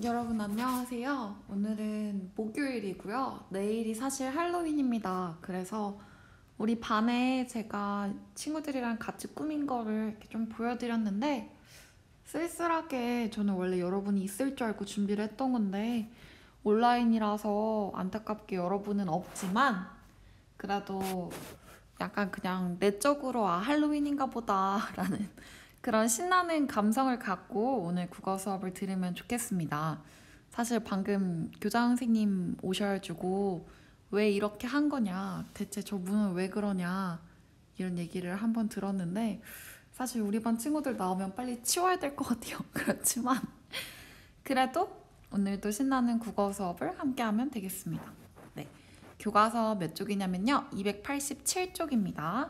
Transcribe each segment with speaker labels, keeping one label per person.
Speaker 1: 여러분 안녕하세요. 오늘은 목요일이고요. 내일이 사실 할로윈입니다. 그래서 우리 반에 제가 친구들이랑 같이 꾸민 거를 이렇게 좀 보여드렸는데 쓸쓸하게 저는 원래 여러분이 있을 줄 알고 준비를 했던 건데 온라인이라서 안타깝게 여러분은 없지만 그래도 약간 그냥 내적으로 할로윈인가 보다라는 그런 신나는 감성을 갖고 오늘 국어 수업을 들으면 좋겠습니다. 사실 방금 교장 선생님 오셔가지고 왜 이렇게 한 거냐, 대체 저 문은 왜 그러냐 이런 얘기를 한번 들었는데 사실 우리 반 친구들 나오면 빨리 치워야 될 것 같아요. 그렇지만 그래도 오늘도 신나는 국어 수업을 함께 하면 되겠습니다. 네, 교과서 몇 쪽이냐면요. 287쪽입니다.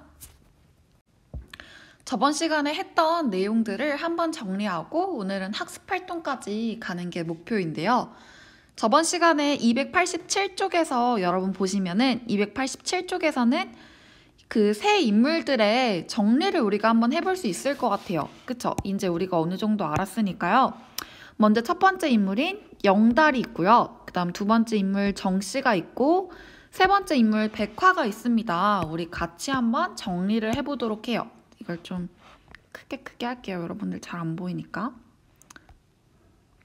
Speaker 1: 저번 시간에 했던 내용들을 한번 정리하고 오늘은 학습 활동까지 가는 게 목표인데요. 저번 시간에 287쪽에서 여러분 보시면은 287쪽에서는 그 새 인물들의 정리를 우리가 한번 해볼 수 있을 것 같아요. 그쵸? 이제 우리가 어느 정도 알았으니까요. 먼저 첫 번째 인물인 영달이 있고요. 그 다음 두 번째 인물 정씨가 있고 세 번째 인물 백화가 있습니다. 우리 같이 한번 정리를 해보도록 해요. 이걸 좀 크게 할게요. 여러분들 잘 안 보이니까.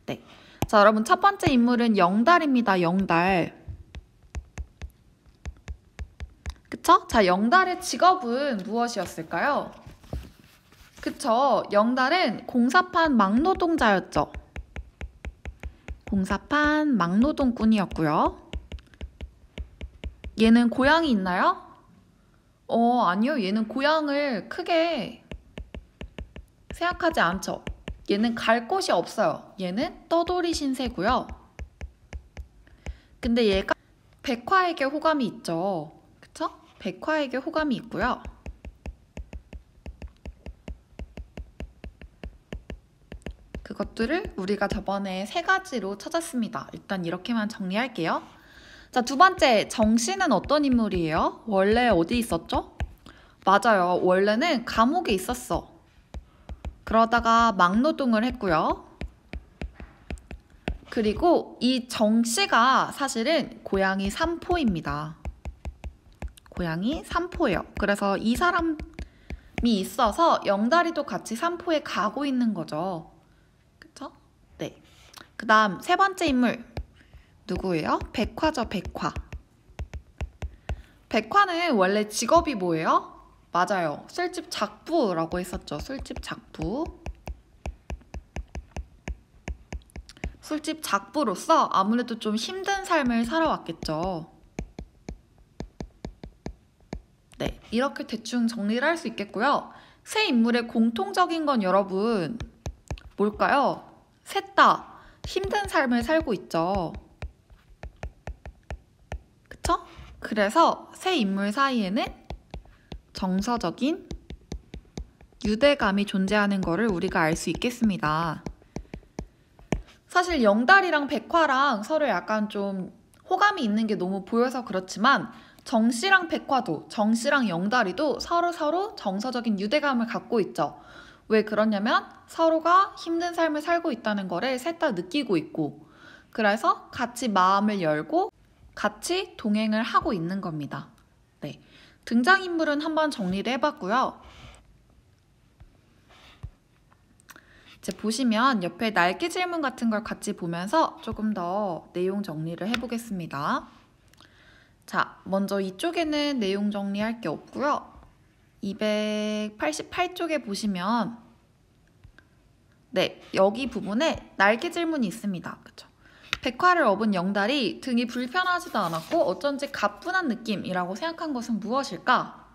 Speaker 1: 네. 자, 여러분 첫 번째 인물은 영달입니다. 영달. 그쵸? 자, 영달의 직업은 무엇이었을까요? 그쵸? 영달은 공사판 막노동자였죠. 공사판 막노동꾼이었고요. 얘는 고향이 있나요? 아니요. 얘는 고향을 크게 생각하지 않죠. 얘는 갈 곳이 없어요. 얘는 떠돌이 신세고요. 근데 얘가 백화에게 호감이 있죠. 그쵸? 백화에게 호감이 있고요. 그것들을 우리가 저번에 세 가지로 찾았습니다. 일단 이렇게만 정리할게요. 자, 두 번째, 정씨는 어떤 인물이에요? 원래 어디 있었죠? 맞아요. 원래는 감옥에 있었어. 그러다가 막노동을 했고요. 그리고 이 정씨가 사실은 고향이 삼포입니다. 고향이 삼포예요. 그래서 이 사람이 있어서 영달이도 같이 삼포에 가고 있는 거죠. 그쵸? 네. 그 다음 세 번째 인물 누구예요? 백화죠, 백화. 백화는 원래 직업이 뭐예요? 맞아요. 술집 작부라고 했었죠. 술집 작부. 술집 작부로서 아무래도 좀 힘든 삶을 살아왔겠죠. 네, 이렇게 대충 정리를 할 수 있겠고요. 세 인물의 공통적인 건 여러분 뭘까요? 셋 다 힘든 삶을 살고 있죠. 그쵸? 그래서 세 인물 사이에는 정서적인 유대감이 존재하는 것을 우리가 알 수 있겠습니다. 사실 영달이랑 백화랑 서로 약간 좀 호감이 있는 게 너무 보여서 그렇지만 정씨랑 백화도, 정씨랑 영달이도 서로 정서적인 유대감을 갖고 있죠. 왜 그러냐면 서로가 힘든 삶을 살고 있다는 거를 셋 다 느끼고 있고 그래서 같이 마음을 열고 같이 동행을 하고 있는 겁니다. 네, 등장인물은 한번 정리를 해봤고요. 이제 보시면 옆에 날개 질문 같은 걸 같이 보면서 조금 더 내용 정리를 해보겠습니다. 자, 먼저 이쪽에는 내용 정리할 게 없고요. 288쪽에 보시면 네, 여기 부분에 날개 질문이 있습니다. 그쵸? 백화를 업은 영달이 등이 불편하지도 않았고 어쩐지 가뿐한 느낌이라고 생각한 것은 무엇일까?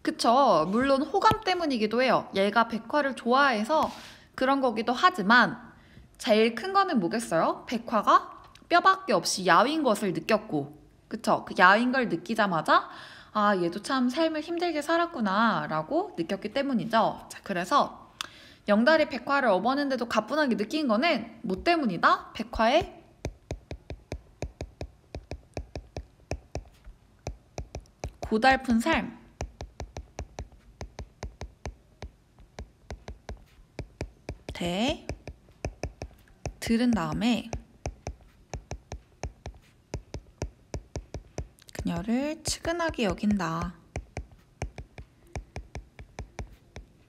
Speaker 1: 그쵸? 물론 호감 때문이기도 해요. 얘가 백화를 좋아해서 그런 거기도 하지만 제일 큰 거는 뭐겠어요? 백화가 뼈밖에 없이 야윈 것을 느꼈고 그쵸? 그 야윈 걸 느끼자마자 아, 얘도 참 삶을 힘들게 살았구나 라고 느꼈기 때문이죠. 자, 그래서 영달이 백화를 업었는데도 가뿐하게 느낀 거는 뭐 때문이다? 백화의 고달픈 삶 들은 다음에 그녀를 측은하게 여긴다.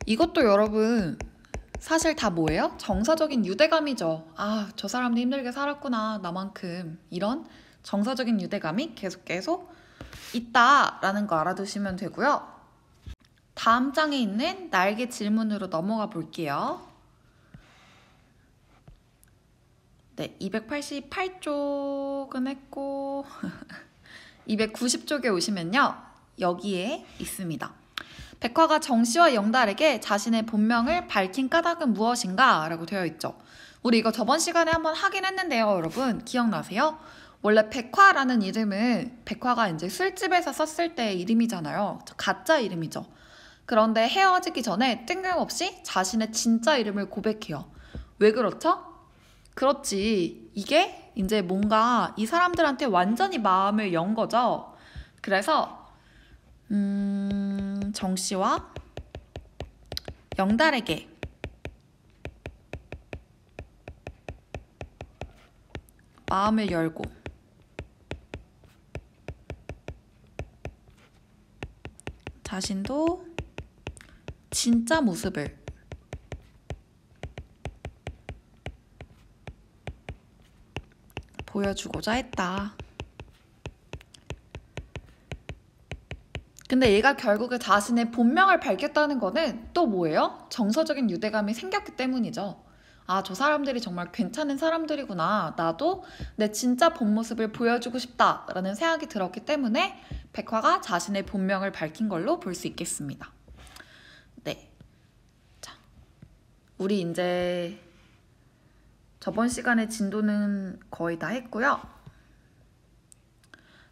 Speaker 1: 이것도 여러분 사실 다 뭐예요? 정서적인 유대감이죠. 아, 저 사람도 힘들게 살았구나, 나만큼. 이런 정서적인 유대감이 계속 있다라는 거 알아두시면 되고요. 다음 장에 있는 나에게 질문으로 넘어가 볼게요. 네, 288쪽은 했고 290쪽에 오시면요, 여기에 있습니다. 백화가 정씨와 영달에게 자신의 본명을 밝힌 까닭은 무엇인가? 라고 되어 있죠. 우리 이거 저번 시간에 한번 하긴 했는데요, 여러분. 기억나세요? 원래 백화라는 이름은 백화가 이제 술집에서 썼을 때의 이름이잖아요. 가짜 이름이죠. 그런데 헤어지기 전에 뜬금없이 자신의 진짜 이름을 고백해요. 왜 그렇죠? 그렇지. 이게 이제 뭔가 이 사람들한테 완전히 마음을 연 거죠. 그래서 정씨와 영달에게 마음을 열고 자신도 진짜 모습을 보여주고자 했다. 근데 얘가 결국에 자신의 본명을 밝혔다는 거는 또 뭐예요? 정서적인 유대감이 생겼기 때문이죠. 아, 저 사람들이 정말 괜찮은 사람들이구나. 나도 내 진짜 본 모습을 보여주고 싶다라는 생각이 들었기 때문에 백화가 자신의 본명을 밝힌 걸로 볼 수 있겠습니다. 네. 자, 우리 이제 저번 시간에 진도는 거의 다 했고요.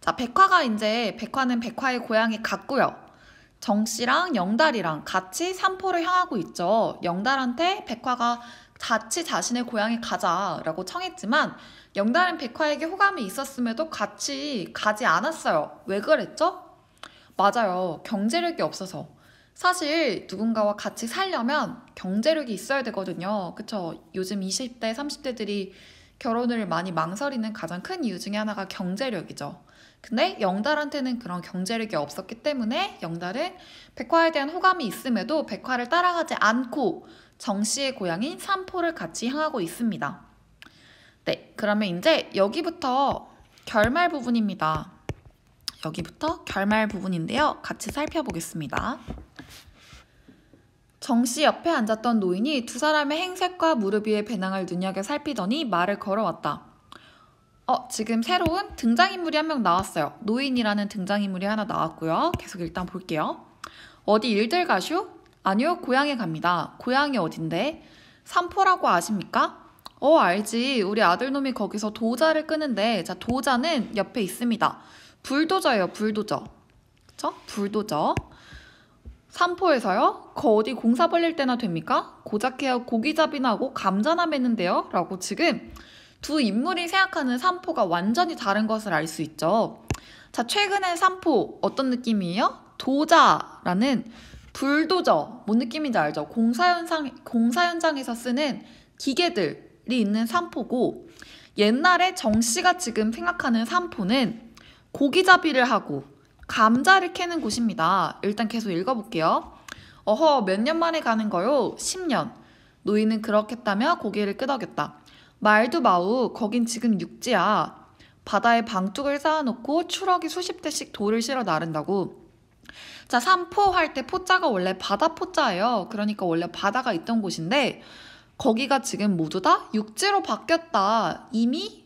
Speaker 1: 자, 백화는 백화의 고향이 같고요. 정씨랑 영달이랑 같이 삼포를 향하고 있죠. 영달한테 백화가 같이 자신의 고향에 가자라고 청했지만 영달은 백화에게 호감이 있었음에도 같이 가지 않았어요. 왜 그랬죠? 맞아요. 경제력이 없어서. 사실 누군가와 같이 살려면 경제력이 있어야 되거든요. 그쵸? 요즘 20대, 30대들이 결혼을 많이 망설이는 가장 큰 이유 중에 하나가 경제력이죠. 근데 영달한테는 그런 경제력이 없었기 때문에 영달은 백화에 대한 호감이 있음에도 백화를 따라가지 않고 정씨의 고향인 삼포를 같이 향하고 있습니다. 네, 그러면 이제 여기부터 결말 부분입니다. 여기부터 결말 부분인데요. 같이 살펴보겠습니다. 정씨 옆에 앉았던 노인이 두 사람의 행색과 무릎 위의 배낭을 눈여겨 살피더니 말을 걸어왔다. 지금 새로운 등장인물이 한 명 나왔어요. 노인이라는 등장인물이 하나 나왔고요. 계속 일단 볼게요. 어디 일들 가슈? 아니요, 고향에 갑니다. 고향이 어딘데? 삼포라고 아십니까? 알지. 우리 아들놈이 거기서 도자를 끄는데, 자, 도자는 옆에 있습니다. 불도저예요, 불도저. 그쵸? 불도저. 삼포에서요? 어디 공사 벌릴 때나 됩니까? 고작해야 고기잡이나 하고 감자나 맺는데요? 라고 지금 두 인물이 생각하는 삼포가 완전히 다른 것을 알 수 있죠. 자, 최근에 삼포 어떤 느낌이에요? 도자라는 불도저, 뭔 느낌인지 알죠? 공사 현장에서 쓰는 기계들이 있는 삼포고, 옛날에 정씨가 지금 생각하는 삼포는 고기잡이를 하고 감자를 캐는 곳입니다. 일단 계속 읽어볼게요. 몇 년 만에 가는 거요? 10년. 노인은 그렇겠다며 고개를 끄덕였다. 말도 마우, 거긴 지금 육지야. 바다에 방뚝을 쌓아놓고 추럭이 수십 대씩 돌을 실어 나른다고. 자, 삼포 할 때 포자가 원래 바다 포자예요. 그러니까 원래 바다가 있던 곳인데 거기가 지금 모두 다 육지로 바뀌었다. 이미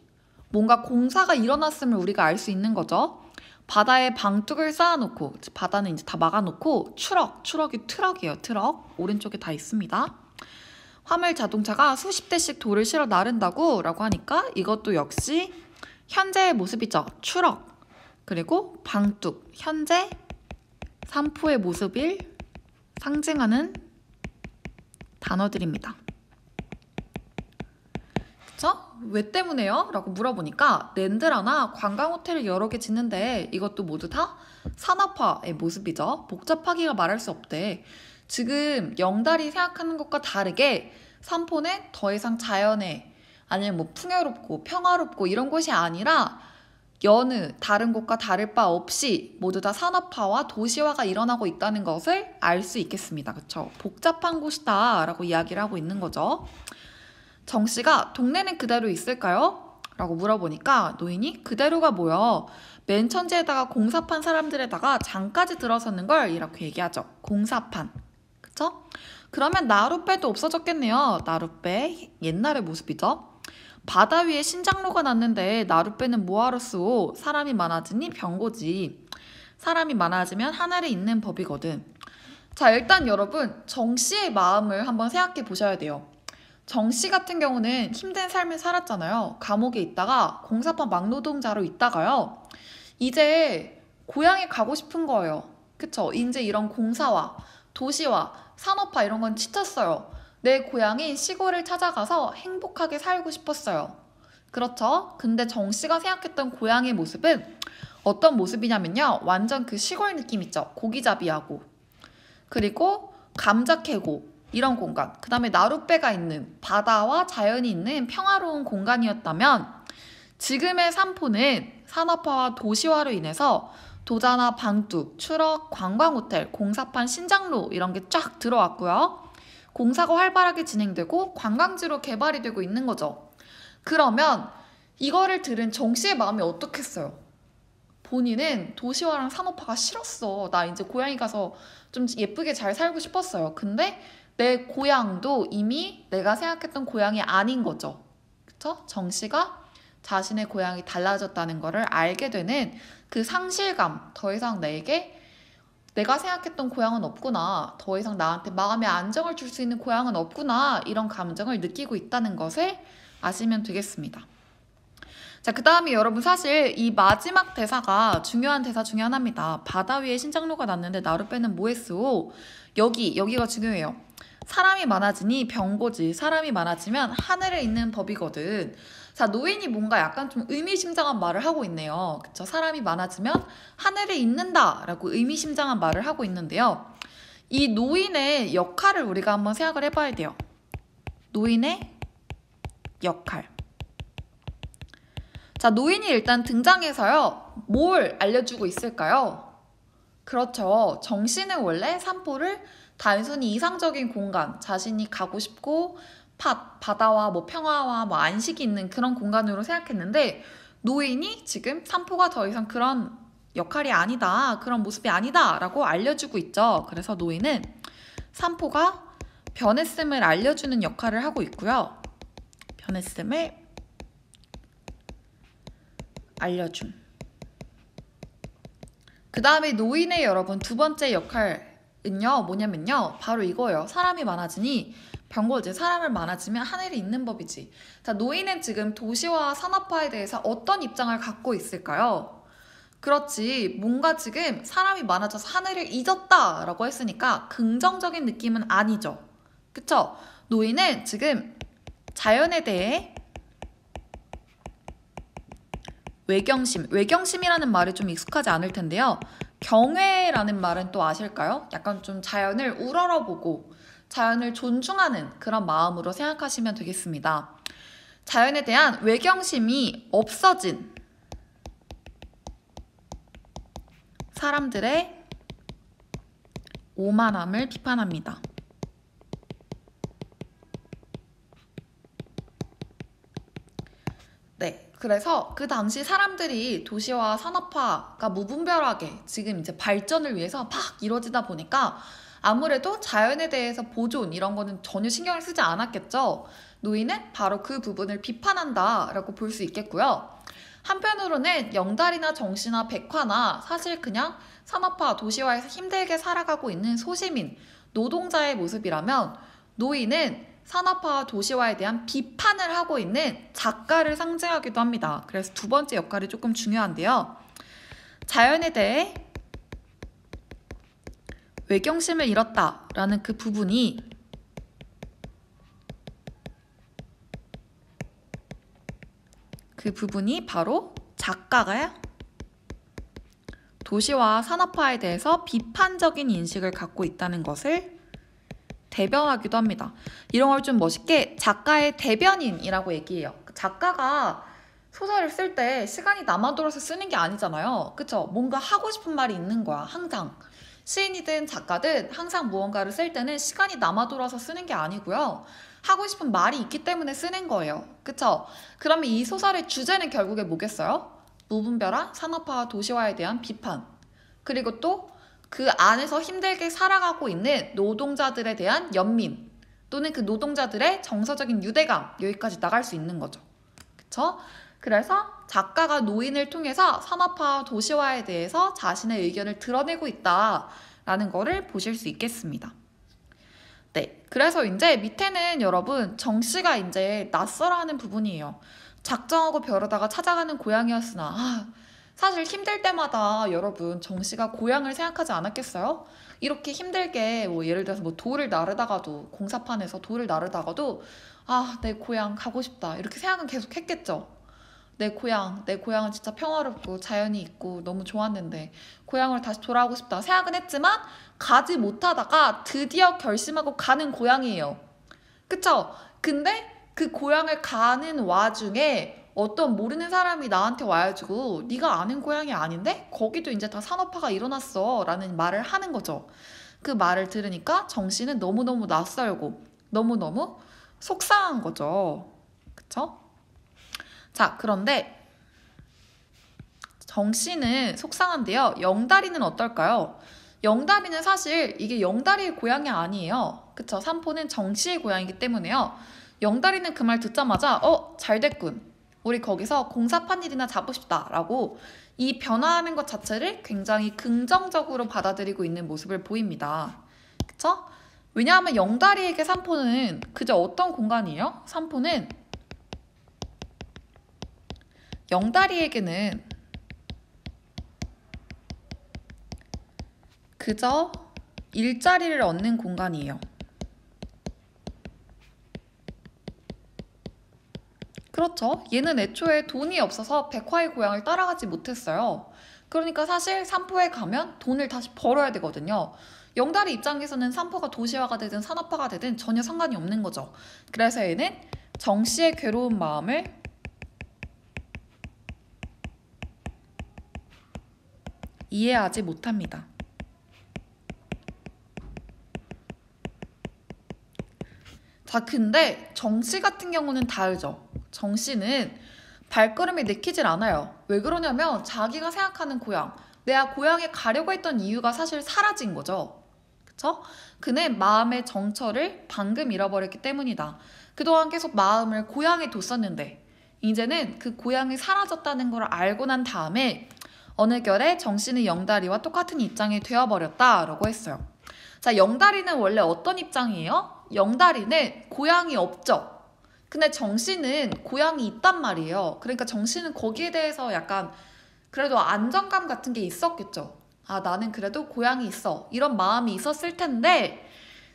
Speaker 1: 뭔가 공사가 일어났음을 우리가 알 수 있는 거죠. 바다에 방뚝을 쌓아놓고, 바다는 이제 다 막아놓고 추럭이 트럭이에요. 트럭 오른쪽에 다 있습니다. 화물 자동차가 수십 대씩 돌을 실어 나른다고 라고 하니까 이것도 역시 현재의 모습이죠. 추럭, 그리고 방뚝, 현재 삼포의 모습을 상징하는 단어들입니다. 그쵸? 왜 때문에요? 라고 물어보니까 랜드라나 관광호텔을 여러 개 짓는데 이것도 모두 다 산업화의 모습이죠. 복잡하기가 말할 수 없대. 지금 영달이 생각하는 것과 다르게 삼포는 더 이상 자연에 아니면 뭐 풍요롭고 평화롭고 이런 곳이 아니라 여느 다른 곳과 다를 바 없이 모두 다 산업화와 도시화가 일어나고 있다는 것을 알 수 있겠습니다. 그쵸? 복잡한 곳이다 라고 이야기를 하고 있는 거죠. 정 씨가 동네는 그대로 있을까요? 라고 물어보니까 노인이 그대로가 뭐여? 맨 천지에다가 공사판 사람들에다가 장까지 들어서는 걸 이렇게 얘기하죠. 공사판. 그쵸? 그러면 나룻배도 없어졌겠네요. 나룻배 옛날의 모습이죠. 바다 위에 신장로가 났는데 나룻배는 뭐하러 쓰오? 사람이 많아지니 병고지. 사람이 많아지면 하늘에 있는 법이거든. 자, 일단 여러분 정 씨의 마음을 한번 생각해 보셔야 돼요. 정 씨 같은 경우는 힘든 삶을 살았잖아요. 감옥에 있다가 공사판 막노동자로 있다가요. 이제 고향에 가고 싶은 거예요. 그쵸? 이제 이런 공사와 도시와 산업화 이런 건 지쳤어요. 내 고향인 시골을 찾아가서 행복하게 살고 싶었어요. 그렇죠? 근데 정 씨가 생각했던 고향의 모습은 어떤 모습이냐면요. 완전 그 시골 느낌 있죠? 고기잡이하고 그리고 감자 캐고 이런 공간, 그 다음에 나룻배가 있는 바다와 자연이 있는 평화로운 공간이었다면 지금의 삼포는 산업화와 도시화로 인해서 도자나 방뚝, 추락, 관광호텔, 공사판, 신장로 이런 게 쫙 들어왔고요. 공사가 활발하게 진행되고 관광지로 개발이 되고 있는 거죠. 그러면 이거를 들은 정 씨의 마음이 어떻겠어요? 본인은 도시화랑 산업화가 싫었어. 나 이제 고향에 가서 좀 예쁘게 잘 살고 싶었어요. 근데 내 고향도 이미 내가 생각했던 고향이 아닌 거죠. 그쵸? 정 씨가 자신의 고향이 달라졌다는 거를 알게 되는 그 상실감, 더 이상 내게 내가 생각했던 고향은 없구나, 더 이상 나한테 마음의 안정을 줄 수 있는 고향은 없구나, 이런 감정을 느끼고 있다는 것을 아시면 되겠습니다. 자, 그 다음에 여러분 사실 이 마지막 대사가 중요한 대사 중에 하나입니다. 바다 위에 신장로가 났는데 나룻배는 뭐했어? 여기가 중요해요. 사람이 많아지니 병고지. 사람이 많아지면 하늘에 있는 법이거든. 자, 노인이 뭔가 약간 좀 의미심장한 말을 하고 있네요. 그쵸? 사람이 많아지면 하늘에 있는다 라고 의미심장한 말을 하고 있는데요. 이 노인의 역할을 우리가 한번 생각을 해봐야 돼요. 노인의 역할. 자, 노인이 일단 등장해서요. 뭘 알려주고 있을까요? 그렇죠. 정 씨는 원래 삼포를 단순히 이상적인 공간, 자신이 가고 싶고 바다와 뭐 평화와 뭐 안식이 있는 그런 공간으로 생각했는데 노인이 지금 삼포가 더 이상 그런 역할이 아니다, 그런 모습이 아니다 라고 알려주고 있죠. 그래서 노인은 삼포가 변했음을 알려주는 역할을 하고 있고요. 변했음을 알려줌. 그 다음에 노인의 여러분 두 번째 역할은요 뭐냐면요 바로 이거예요. 사람이 많아지니 병고지. 사람을 많아지면 하늘이 있는 법이지. 자, 노인은 지금 도시화 산업화에 대해서 어떤 입장을 갖고 있을까요? 그렇지, 뭔가 지금 사람이 많아져서 하늘을 잊었다 라고 했으니까 긍정적인 느낌은 아니죠. 그쵸? 노인은 지금 자연에 대해 외경심이라는 말이 좀 익숙하지 않을 텐데요. 경외라는 말은 또 아실까요? 약간 좀 자연을 우러러보고 자연을 존중하는 그런 마음으로 생각하시면 되겠습니다. 자연에 대한 외경심이 없어진 사람들의 오만함을 비판합니다. 네, 그래서 그 당시 사람들이 도시화 산업화가 무분별하게 지금 이제 발전을 위해서 막 이루어지다 보니까 아무래도 자연에 대해서 보존 이런 거는 전혀 신경을 쓰지 않았겠죠. 노인은 바로 그 부분을 비판한다라고 볼 수 있겠고요. 한편으로는 영달이나 정씨나 백화나 사실 그냥 산업화 도시화에서 힘들게 살아가고 있는 소시민, 노동자의 모습이라면 노인은 산업화와 도시화에 대한 비판을 하고 있는 작가를 상징하기도 합니다. 그래서 두 번째 역할이 조금 중요한데요. 자연에 대해 외경심을 잃었다라는 그 부분이 바로 작가가 도시화 산업화에 대해서 비판적인 인식을 갖고 있다는 것을 대변하기도 합니다. 이런 걸 좀 멋있게 작가의 대변인이라고 얘기해요. 작가가 소설을 쓸 때 시간이 남아돌아서 쓰는 게 아니잖아요. 그쵸? 뭔가 하고 싶은 말이 있는 거야, 항상. 시인이든 작가든 항상 무언가를 쓸 때는 시간이 남아돌아서 쓰는 게 아니고요. 하고 싶은 말이 있기 때문에 쓰는 거예요. 그쵸? 그러면 이 소설의 주제는 결국에 뭐겠어요? 무분별한 산업화와 도시화에 대한 비판. 그리고 또 그 안에서 힘들게 살아가고 있는 노동자들에 대한 연민. 또는 그 노동자들의 정서적인 유대감. 여기까지 나갈 수 있는 거죠. 그쵸? 그래서 작가가 노인을 통해서 산업화, 도시화에 대해서 자신의 의견을 드러내고 있다라는 거를 보실 수 있겠습니다. 네, 그래서 이제 밑에는 여러분 정씨가 이제 낯설어하는 부분이에요. 작정하고 벼르다가 찾아가는 고향이었으나 사실 힘들 때마다 여러분 정씨가 고향을 생각하지 않았겠어요? 이렇게 힘들게 뭐 예를 들어서 뭐 돌을 나르다가도 공사판에서 돌을 나르다가도 내 고향 가고 싶다 이렇게 생각은 계속 했겠죠. 내 고향은 진짜 평화롭고 자연이 있고 너무 좋았는데 고향으로 다시 돌아가고 싶다 생각은 했지만 가지 못하다가 드디어 결심하고 가는 고향이에요. 그쵸? 근데 그 고향을 가는 와중에 어떤 모르는 사람이 나한테 와가지고 네가 아는 고향이 아닌데? 거기도 이제 다 산업화가 일어났어 라는 말을 하는 거죠. 그 말을 들으니까 정씨는 너무너무 낯설고 너무너무 속상한 거죠. 그쵸? 자, 그런데 정씨는 속상한데요. 영다리는 어떨까요? 영다리는 사실 이게 영다리의 고향이 아니에요. 그쵸? 삼포는 정씨의 고향이기 때문에요. 영다리는 그 말 듣자마자 잘 됐군. 우리 거기서 공사판 일이나 잡읍시다 라고 이 변화하는 것 자체를 굉장히 긍정적으로 받아들이고 있는 모습을 보입니다. 그쵸? 왜냐하면 영다리에게 삼포는 그저 어떤 공간이에요? 삼포는 영다리에게는 그저 일자리를 얻는 공간이에요. 그렇죠. 얘는 애초에 돈이 없어서 백화의 고향을 따라가지 못했어요. 그러니까 사실 삼포에 가면 돈을 다시 벌어야 되거든요. 영달이 입장에서는 삼포가 도시화가 되든 산업화가 되든 전혀 상관이 없는 거죠. 그래서 얘는 정씨의 괴로운 마음을 이해하지 못합니다. 자, 근데 정씨 같은 경우는 다르죠. 정씨는 발걸음이 내키질 않아요. 왜 그러냐면 자기가 생각하는 고향, 내가 고향에 가려고 했던 이유가 사실 사라진 거죠. 그쵸? 그는 마음의 정처를 방금 잃어버렸기 때문이다. 그동안 계속 마음을 고향에 뒀었는데 이제는 그 고향이 사라졌다는 걸 알고 난 다음에 어느 결에 정씨는 영다리와 똑같은 입장이 되어버렸다라고 했어요. 자, 영다리는 원래 어떤 입장이에요? 영다리는 고향이 없죠. 근데 정씨는 고향이 있단 말이에요. 그러니까 정씨는 거기에 대해서 약간 그래도 안정감 같은 게 있었겠죠. 나는 그래도 고향이 있어. 이런 마음이 있었을 텐데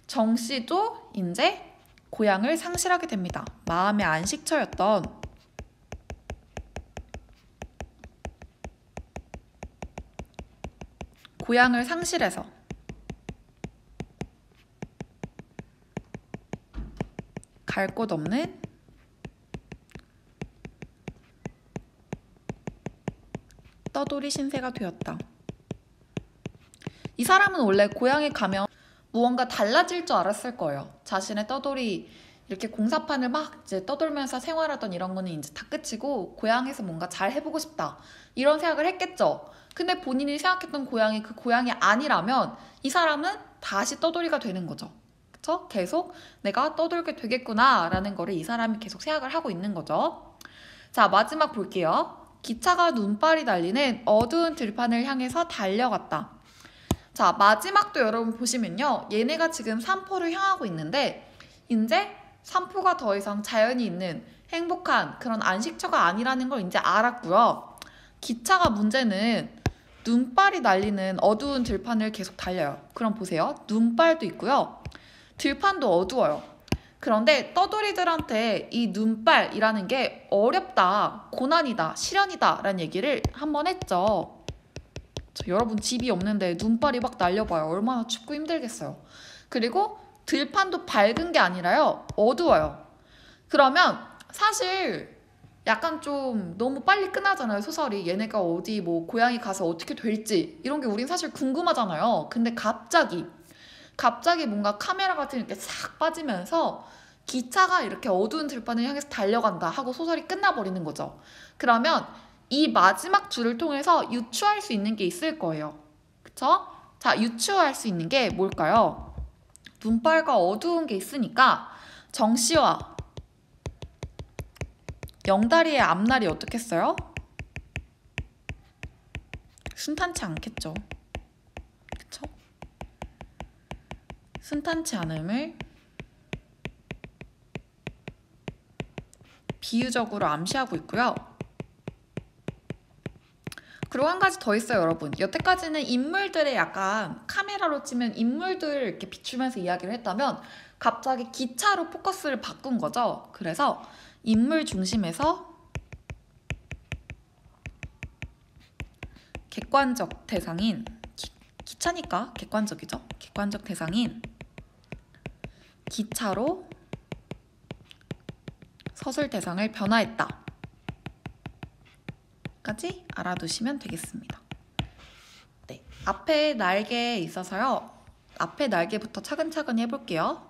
Speaker 1: 정씨도 이제 고향을 상실하게 됩니다. 마음의 안식처였던 고향을 상실해서 갈 곳 없는 떠돌이 신세가 되었다. 이 사람은 원래 고향에 가면 무언가 달라질 줄 알았을 거예요. 자신의 떠돌이 이렇게 공사판을 막 이제 떠돌면서 생활하던 이런 거는 이제 다 끝이고 고향에서 뭔가 잘 해보고 싶다. 이런 생각을 했겠죠. 근데 본인이 생각했던 고향이 그 고향이 아니라면 이 사람은 다시 떠돌이가 되는 거죠. 그쵸? 계속 내가 떠돌게 되겠구나 라는 거를 이 사람이 계속 생각을 하고 있는 거죠. 자, 마지막 볼게요. 기차가 눈발이 달리는 어두운 들판을 향해서 달려갔다. 자, 마지막도 여러분 보시면요. 얘네가 지금 삼포를 향하고 있는데 이제 삼포가 더 이상 자연이 있는 행복한 그런 안식처가 아니라는 걸 이제 알았고요. 기차가 문제는 눈발이 날리는 어두운 들판을 계속 달려요. 그럼 보세요. 눈발도 있고요. 들판도 어두워요. 그런데 떠돌이들한테 이 눈발이라는 게 어렵다, 고난이다, 시련이다 라는 얘기를 한번 했죠. 여러분 집이 없는데 눈발이 막 날려봐요. 얼마나 춥고 힘들겠어요. 그리고 들판도 밝은 게 아니라요. 어두워요. 그러면 사실 약간 좀 너무 빨리 끝나잖아요, 소설이. 얘네가 어디 뭐 고향에 가서 어떻게 될지 이런 게 우린 사실 궁금하잖아요. 근데 갑자기 뭔가 카메라 같은 이렇게 싹 빠지면서 기차가 이렇게 어두운 들판을 향해서 달려간다 하고 소설이 끝나버리는 거죠. 그러면 이 마지막 줄을 통해서 유추할 수 있는 게 있을 거예요. 그쵸? 자, 유추할 수 있는 게 뭘까요? 눈발과 어두운 게 있으니까 정씨와 영다리의 앞날이 어떻겠어요? 순탄치 않겠죠. 그쵸? 순탄치 않음을 비유적으로 암시하고 있고요. 그리고 한 가지 더 있어요, 여러분. 여태까지는 인물들의 약간 카메라로 찍으면 인물들을 이렇게 비추면서 이야기를 했다면 갑자기 기차로 포커스를 바꾼 거죠. 그래서 인물 중심에서 객관적 대상인 기차니까 객관적이죠. 객관적 대상인 기차로 서술 대상을 변화했다. 까지 알아두시면 되겠습니다. 네, 앞에 날개에 있어서요. 앞에 날개부터 차근차근 해볼게요.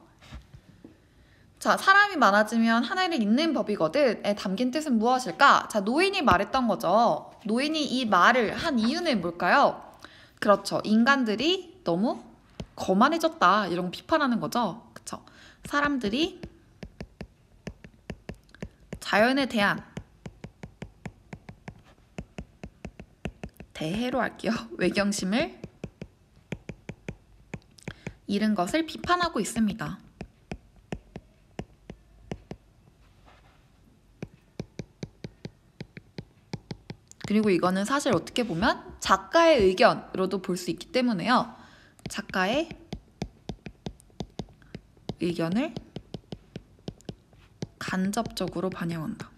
Speaker 1: 자, 사람이 많아지면 하나를 잇는 법이거든에 담긴 뜻은 무엇일까? 자, 노인이 말했던 거죠. 노인이 이 말을 한 이유는 뭘까요? 그렇죠. 인간들이 너무 거만해졌다. 이런 거 비판하는 거죠. 그쵸? 사람들이 자연에 대한 대해로 할게요. 외경심을 잃은 것을 비판하고 있습니다. 그리고 이거는 사실 어떻게 보면 작가의 의견으로도 볼 수 있기 때문에요. 작가의 의견을 간접적으로 반영한다.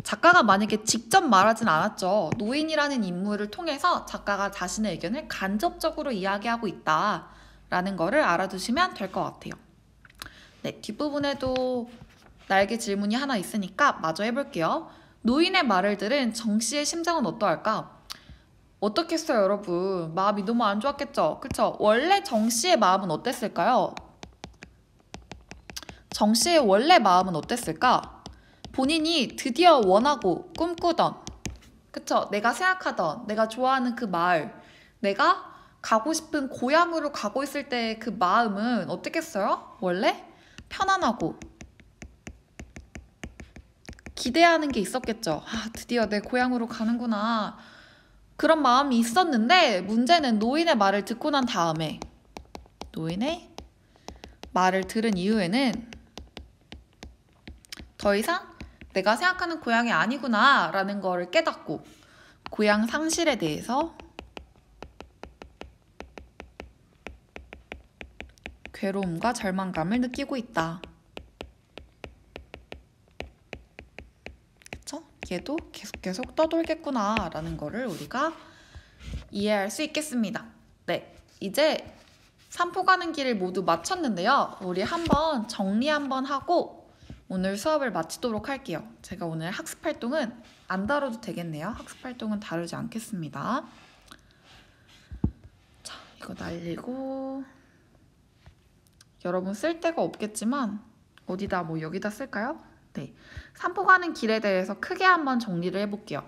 Speaker 1: 작가가 만약에 직접 말하진 않았죠. 노인이라는 인물을 통해서 작가가 자신의 의견을 간접적으로 이야기하고 있다라는 거를 알아두시면 될 것 같아요. 네, 뒷부분에도 날개 질문이 하나 있으니까 마저 해볼게요. 노인의 말을 들은 정씨의 심정은 어떠할까? 어떻겠어요, 여러분? 마음이 너무 안 좋았겠죠? 그쵸? 원래 정씨의 마음은 어땠을까요? 정씨의 원래 마음은 어땠을까? 본인이 드디어 원하고 꿈꾸던, 그쵸? 내가 생각하던, 내가 좋아하는 그 마을, 내가 가고 싶은 고향으로 가고 있을 때 그 마음은 어떻겠어요? 원래 편안하고 기대하는 게 있었겠죠. 아, 드디어 내 고향으로 가는구나. 그런 마음이 있었는데 문제는 노인의 말을 듣고 난 다음에 노인의 말을 들은 이후에는 더 이상 내가 생각하는 고향이 아니구나 라는 거를 깨닫고 고향 상실에 대해서 괴로움과 절망감을 느끼고 있다. 그쵸? 얘도 계속 떠돌겠구나 라는 거를 우리가 이해할 수 있겠습니다. 네, 이제 산포 가는 길을 모두 마쳤는데요. 우리 한번 정리 한번 하고 오늘 수업을 마치도록 할게요. 제가 오늘 학습활동은 안 다뤄도 되겠네요. 학습활동은 다루지 않겠습니다. 자, 이거 날리고 여러분 쓸 데가 없겠지만 어디다 뭐 여기다 쓸까요? 네, 산포 가는 길에 대해서 크게 한번 정리를 해볼게요.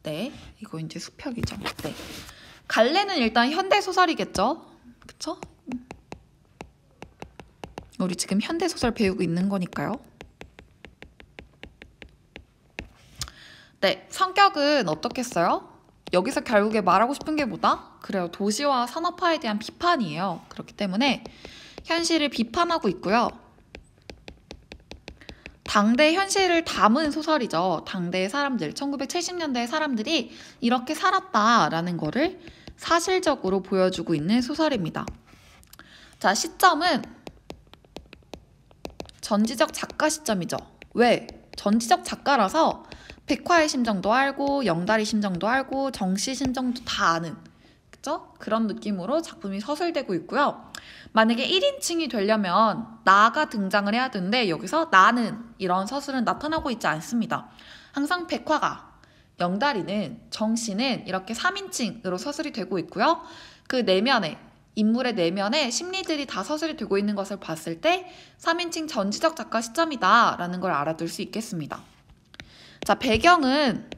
Speaker 1: 네, 이거 이제 수평이죠. 네, 갈래는 일단 현대소설이겠죠? 그쵸? 우리 지금 현대소설 배우고 있는 거니까요. 네, 성격은 어떻겠어요? 여기서 결국에 말하고 싶은 게 뭐다? 그래요, 도시화 산업화에 대한 비판이에요. 그렇기 때문에 현실을 비판하고 있고요. 당대 현실을 담은 소설이죠. 당대의 사람들, 1970년대의 사람들이 이렇게 살았다라는 거를 사실적으로 보여주고 있는 소설입니다. 자, 시점은 전지적 작가 시점이죠. 왜? 전지적 작가라서 백화의 심정도 알고 영다리 심정도 알고 정씨 심정도 다 아는, 그쵸? 그런 느낌으로 작품이 서술되고 있고요. 만약에 1인칭이 되려면 나가 등장을 해야 되는데 여기서 나는 이런 서술은 나타나고 있지 않습니다. 항상 백화가, 영다리는, 정씨는 이렇게 3인칭으로 서술이 되고 있고요. 그 내면에 인물의 내면에 심리들이 다 서술이 되고 있는 것을 봤을 때 3인칭 전지적 작가 시점이다 라는 걸 알아둘 수 있겠습니다. 자, 배경은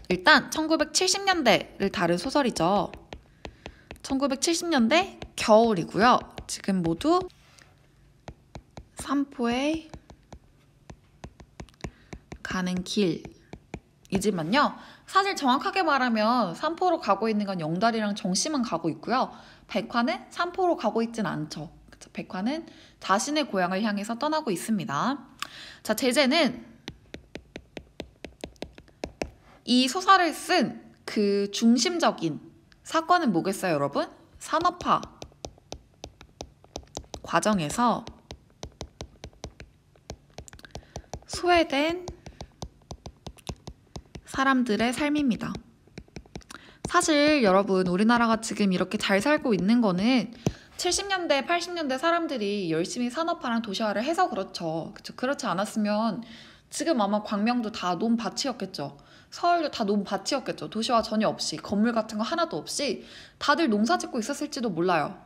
Speaker 1: 일단 1970년대를 다룬 소설이죠. 1970년대 겨울이고요. 지금 모두 삼포에 가는 길이지만요. 사실 정확하게 말하면 삼포로 가고 있는 건 영달이랑 정씨만 가고 있고요. 백화는 삼포로 가고 있진 않죠. 그쵸? 백화는 자신의 고향을 향해서 떠나고 있습니다. 자, 제재는 이 소설을 쓴 그 중심적인 사건은 뭐겠어요, 여러분? 산업화 과정에서 소외된 사람들의 삶입니다. 사실 여러분, 우리나라가 지금 이렇게 잘 살고 있는 거는 70년대, 80년대 사람들이 열심히 산업화랑 도시화를 해서 그렇죠. 그쵸? 그렇지 않았으면 지금 아마 광명도 다 논밭이었겠죠. 서울도 다 논밭이었겠죠. 도시화 전혀 없이, 건물 같은 거 하나도 없이 다들 농사 짓고 있었을지도 몰라요.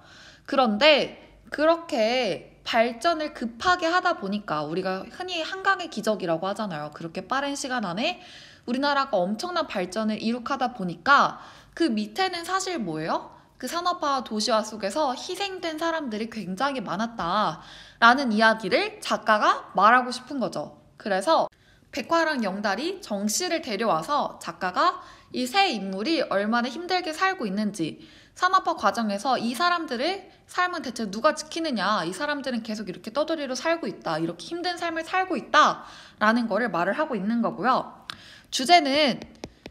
Speaker 1: 그런데 그렇게 발전을 급하게 하다 보니까 우리가 흔히 한강의 기적이라고 하잖아요. 그렇게 빠른 시간 안에 우리나라가 엄청난 발전을 이룩하다 보니까 그 밑에는 사실 뭐예요? 그 산업화와 도시화 속에서 희생된 사람들이 굉장히 많았다라는 이야기를 작가가 말하고 싶은 거죠. 그래서 백화랑 영달이 정씨를 데려와서 작가가 이 세 인물이 얼마나 힘들게 살고 있는지, 산업화 과정에서 이 사람들의 삶은 대체 누가 지키느냐, 이 사람들은 계속 이렇게 떠돌이로 살고 있다, 이렇게 힘든 삶을 살고 있다 라는 거를 말을 하고 있는 거고요. 주제는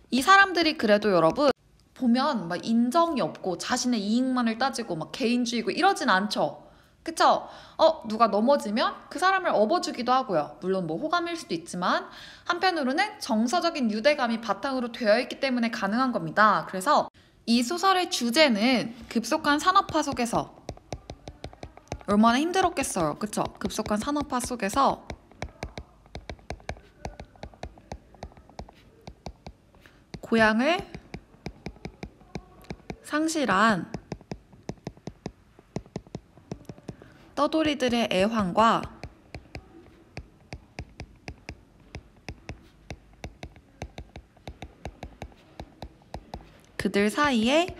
Speaker 1: 이 사람들이 그래도 여러분 보면 막 인정이 없고 자신의 이익만을 따지고 막 개인주의고 이러진 않죠. 그쵸? 누가 넘어지면 그 사람을 업어주기도 하고요. 물론 뭐 호감일 수도 있지만 한편으로는 정서적인 유대감이 바탕으로 되어 있기 때문에 가능한 겁니다. 그래서 이 소설의 주제는 급속한 산업화 속에서 얼마나 힘들었겠어요. 그쵸? 급속한 산업화 속에서 고향을 상실한 떠돌이들의 애환과 그들 사이에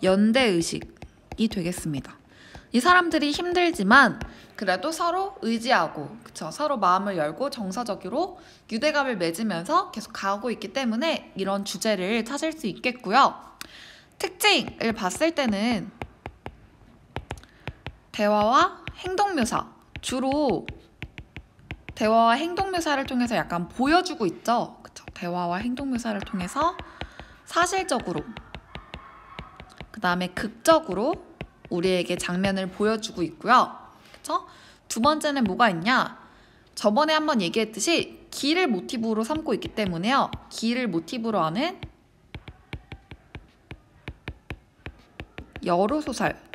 Speaker 1: 연대의식이 되겠습니다. 이 사람들이 힘들지만 그래도 서로 의지하고, 그쵸? 서로 마음을 열고 정서적으로 유대감을 맺으면서 계속 가고 있기 때문에 이런 주제를 찾을 수 있겠고요. 특징을 봤을 때는 대화와 행동 묘사, 주로 대화와 행동 묘사를 통해서 약간 보여주고 있죠. 그쵸? 대화와 행동 묘사를 통해서 사실적으로, 그 다음에 극적으로 우리에게 장면을 보여주고 있고요. 그쵸? 두 번째는 뭐가 있냐? 저번에 한번 얘기했듯이 길을 모티브로 삼고 있기 때문에요. 길을 모티브로 하는 여로소설.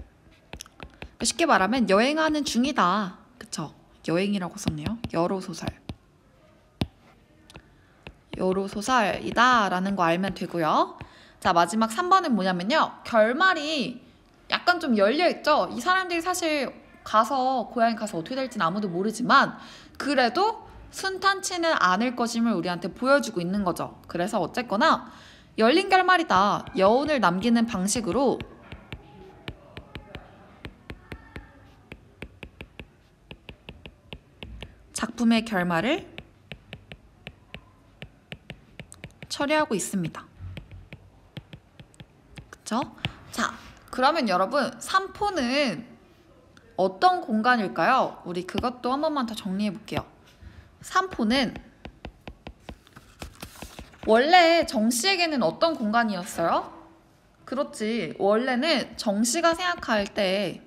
Speaker 1: 쉽게 말하면 여행하는 중이다. 그쵸? 여행이라고 썼네요. 여로소설. 여로소설이다 라는 거 알면 되고요. 자, 마지막 3번은 뭐냐면요. 결말이 약간 좀 열려있죠. 이 사람들이 사실 고향에 가서 어떻게 될지는 아무도 모르지만 그래도 순탄치는 않을 것임을 우리한테 보여주고 있는 거죠. 그래서 어쨌거나 열린 결말이다. 여운을 남기는 방식으로 작품의 결말을 처리하고 있습니다. 그쵸? 자, 그러면 여러분, 삼포는 어떤 공간일까요? 우리 그것도 한 번만 더 정리해 볼게요. 삼포는 원래 정씨에게는 어떤 공간이었어요? 그렇지, 원래는 정씨가 생각할 때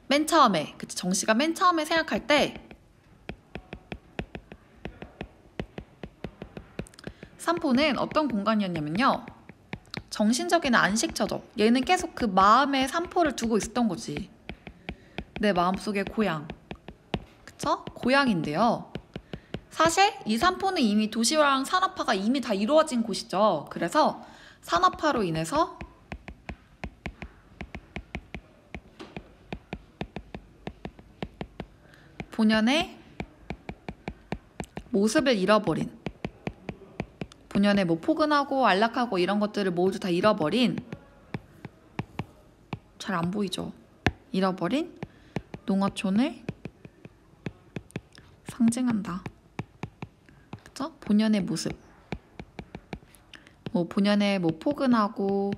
Speaker 1: 맨 처음에, 그치, 정씨가 맨 처음에 생각할 때 삼포는 어떤 공간이었냐면요. 정신적인 안식처죠. 얘는 계속 그 마음에 산포를 두고 있었던 거지. 내 마음속의 고향. 그쵸? 고향인데요. 사실 이 산포는 이미 도시화랑 산업화가 이미 다 이루어진 곳이죠. 그래서 산업화로 인해서 본연의 모습을 잃어버린, 본연의 뭐 포근하고 안락하고 이런 것들을 모두 다 잃어버린, 잘 안 보이죠? 잃어버린 농어촌을 상징한다. 그쵸? 본연의 모습. 뭐 본연의 뭐 포근하고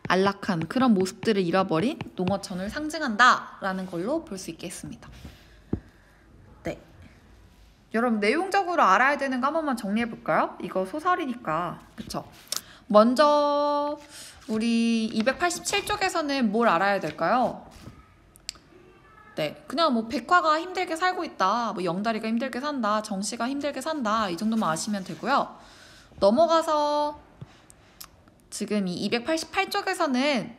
Speaker 1: 안락한 그런 모습들을 잃어버린 농어촌을 상징한다 라는 걸로 볼 수 있겠습니다. 네, 여러분 내용적으로 알아야 되는 거 한 번만 정리해 볼까요? 이거 소설이니까. 그쵸? 먼저 우리 287쪽에서는 뭘 알아야 될까요? 네, 그냥 뭐 백화가 힘들게 살고 있다, 뭐 영다리가 힘들게 산다, 정씨가 힘들게 산다, 이 정도만 아시면 되고요. 넘어가서 지금 이 288쪽에서는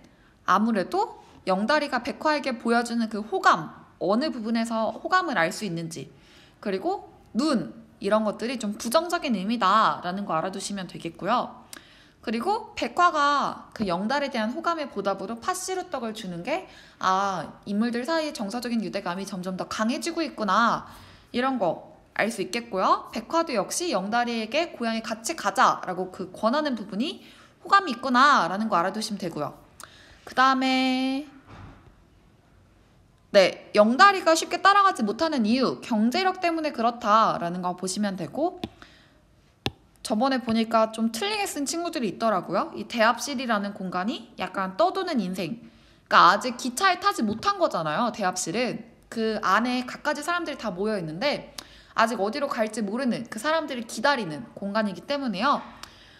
Speaker 1: 아무래도 영다리가 백화에게 보여주는 그 호감, 어느 부분에서 호감을 알 수 있는지, 그리고 눈, 이런 것들이 좀 부정적인 의미다라는 거 알아두시면 되겠고요. 그리고 백화가 그 영달에 대한 호감의 보답으로 팥시루떡을 주는 게 인물들 사이의 정서적인 유대감이 점점 더 강해지고 있구나, 이런 거 알 수 있겠고요. 백화도 역시 영다리에게 고향에 같이 가자라고 그 권하는 부분이 호감이 있구나 라는 거 알아두시면 되고요. 그 다음에 네, 영다리가 쉽게 따라가지 못하는 이유, 경제력 때문에 그렇다라는 거 보시면 되고, 저번에 보니까 좀 틀리게 쓴 친구들이 있더라고요. 이 대합실이라는 공간이 약간 떠도는 인생, 그러니까 아직 기차에 타지 못한 거잖아요. 대합실은 그 안에 갖가지 사람들이 다 모여 있는데 아직 어디로 갈지 모르는 그 사람들을 기다리는 공간이기 때문에요.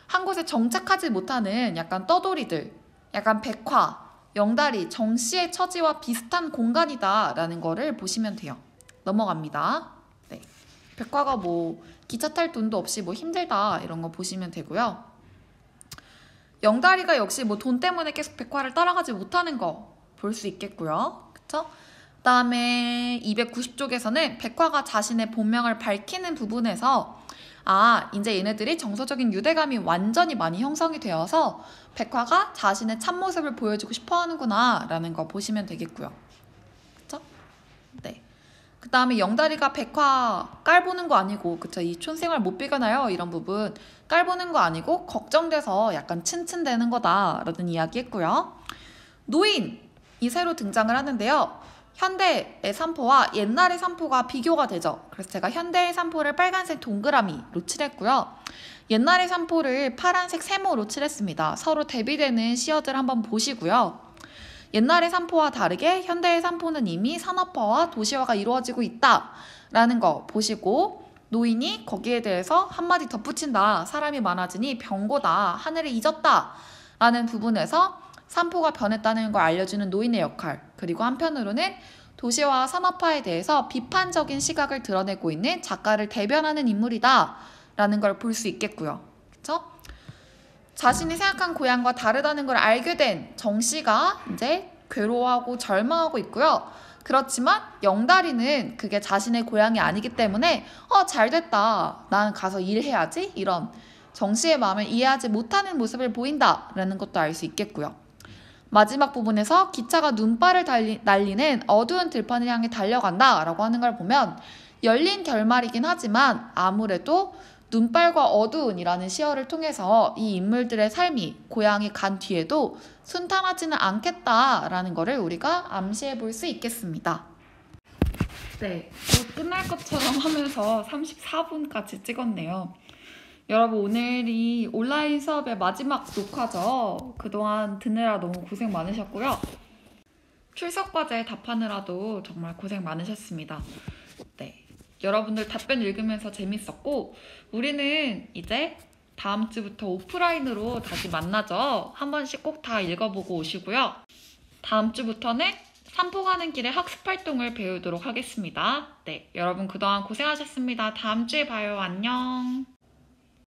Speaker 1: 한 곳에 정착하지 못하는 약간 떠돌이들, 약간 백화, 영다리, 정씨의 처지와 비슷한 공간이다라는 거를 보시면 돼요. 넘어갑니다. 네, 백화가 뭐 기차 탈 돈도 없이 뭐 힘들다, 이런 거 보시면 되고요. 영다리가 역시 뭐 돈 때문에 계속 백화를 따라가지 못하는 거 볼 수 있겠고요. 그쵸? 그 다음에 290쪽에서는 백화가 자신의 본명을 밝히는 부분에서 이제 얘네들이 정서적인 유대감이 완전히 많이 형성이 되어서 백화가 자신의 참모습을 보여주고 싶어 하는구나 라는 거 보시면 되겠고요. 그쵸? 네. 그 다음에 영다리가 백화 깔보는 거 아니고, 그쵸? 이 촌생활 못 비가나요? 이런 부분 깔보는 거 아니고 걱정돼서 약간 츤츤대는 거다 라는 이야기 했고요. 노인이 새로 등장을 하는데요. 현대의 산포와 옛날의 산포가 비교가 되죠. 그래서 제가 현대의 산포를 빨간색 동그라미로 칠했고요. 옛날의 산포를 파란색 세모로 칠했습니다. 서로 대비되는 시어들 한번 보시고요. 옛날의 산포와 다르게 현대의 산포는 이미 산업화와 도시화가 이루어지고 있다라는 거 보시고, 노인이 거기에 대해서 한마디 덧붙인다. 사람이 많아지니 병고다. 하늘을 잊었다. 라는 부분에서 산포가 변했다는 걸 알려주는 노인의 역할, 그리고 한편으로는 도시화와 산업화에 대해서 비판적인 시각을 드러내고 있는 작가를 대변하는 인물이다 라는 걸 볼 수 있겠고요. 그쵸? 자신이 생각한 고향과 다르다는 걸 알게 된 정씨가 이제 괴로워하고 절망하고 있고요. 그렇지만 영다리는 그게 자신의 고향이 아니기 때문에 잘됐다, 난 가서 일해야지, 이런 정씨의 마음을 이해하지 못하는 모습을 보인다라는 것도 알 수 있겠고요. 마지막 부분에서 기차가 눈발을 날리는 어두운 들판을 향해 달려간다 라고 하는 걸 보면 열린 결말이긴 하지만 아무래도 눈발과 어두운이라는 시어를 통해서 이 인물들의 삶이 고향에 간 뒤에도 순탄하지는 않겠다라는 거를 우리가 암시해 볼 수 있겠습니다. 네, 끝날 것처럼 하면서 34분까지 찍었네요. 여러분, 오늘이 온라인 수업의 마지막 녹화죠. 그동안 듣느라 너무 고생 많으셨고요. 출석 과제 답하느라도 정말 고생 많으셨습니다. 네, 여러분들 답변 읽으면서 재밌었고, 우리는 이제 다음 주부터 오프라인으로 다시 만나죠. 한 번씩 꼭 다 읽어보고 오시고요. 다음 주부터는 산포 가는 길에 학습활동을 배우도록 하겠습니다. 네, 여러분 그동안 고생하셨습니다. 다음 주에 봐요. 안녕.